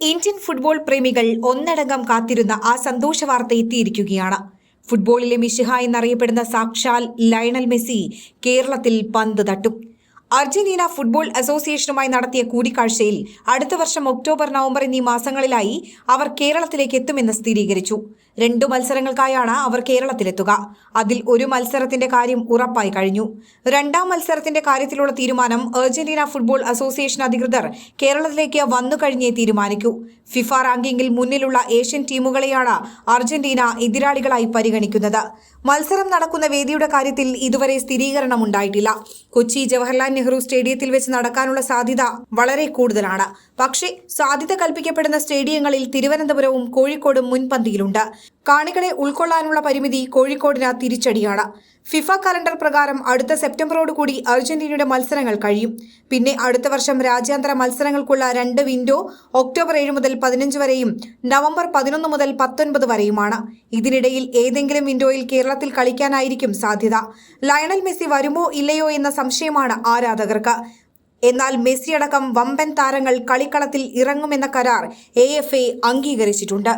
Indian football പ്രേമികൾ ഒന്നടങ്കം കാത്തിരുന്ന ആ സന്തോഷ വാർത്ത എത്തിയിരിക്കുകയാണ്. ഫുട്ബോളിലെ മിശിഹ എന്നറിയപ്പെടുന്ന സാക്ഷാൽ ലയണൽ മെസ്സി കേരളത്തിൽ പന്ത് തട്ടും. അർജന്റീന ഫുട്ബോൾ അസോസിയേഷനുമായി നടത്തിയ കൂടിക്കാഴ്ചയിൽ അടുത്ത വർഷം ഒക്ടോബർ, നവംബർ എന്നീ മാസങ്ങളിലായി അവർ കേരളത്തിലേക്ക് എത്തുമെന്ന് സ്ഥിരീകരിച്ചു. 2 മത്സരങ്ങൾക്കായാണ് അവർ കേരളത്തിലെത്തുക. അതിൽ ഒരു മത്സരത്തിന്റെ കാര്യം ഉറപ്പായി കഴിഞ്ഞു. 2ാം മത്സരത്തിന്റെ കാര്യത്തിലുള്ള തീരുമാനം അർജന്റീന ഫുട്ബോൾ അസോസിയേഷൻ അധികൃതർ കേരളത്തിലേക്ക് വന്നു കഴിഞ്ഞേ തീരുമാനിക്കൂ. ഫിഫ റാങ്കിങ്ങിൽ മുന്നിലുള്ള ഏഷ്യൻ ടീമുകളെയാണ് അർജന്റീന എതിരാളികളായി പരിഗണിക്കുന്നത്. മത്സരം നടക്കുന്ന വേദിയുടെ കാര്യത്തിൽ ഇതുവരെ സ്ഥിരീകരണമുണ്ടായിട്ടില്ല. കൊച്ചി ജവഹർലാൽ നെഹ്റു സ്റ്റേഡിയത്തിൽ വെച്ച് നടക്കാനുള്ള സാധ്യത വളരെ കൂടുതലാണ്. പക്ഷേ സാധ്യത കൽപ്പിക്കപ്പെടുന്ന സ്റ്റേഡിയങ്ങളിൽ തിരുവനന്തപുരവും കോഴിക്കോടും മുൻപന്തിയിലുണ്ട്. കാണികളെ ഉൾക്കൊള്ളാനുള്ള പരിമിതി കോഴിക്കോടിന് തിരിച്ചടിയാണ്. ഫിഫ കലണ്ടർ പ്രകാരം അടുത്ത സെപ്റ്റംബറോടുകൂടി അർജന്റീനയുടെ മത്സരങ്ങൾ കഴിയും. പിന്നെ അടുത്ത വർഷം രാജ്യാന്തര മത്സരങ്ങൾക്കുള്ള 2 വിൻഡോ ഒക്ടോബർ 7 മുതൽ 15 വരെയും നവംബർ 11 മുതൽ 19 വരെയുമാണ്. ഇതിനിടയിൽ ഏതെങ്കിലും വിൻഡോയിൽ കേരളത്തിൽ കളിക്കാനായിരിക്കും സാധ്യത. ലയണൽ മെസ്സി വരുമോ ഇല്ലയോ എന്ന സംശയമാണ് ആരാധകർക്ക്. എന്നാൽ മെസ്സിയടക്കം വമ്പൻ താരങ്ങൾ കളിക്കളത്തിൽ ഇറങ്ങുമെന്ന കരാർ AFA അംഗീകരിച്ചിട്ടുണ്ട്.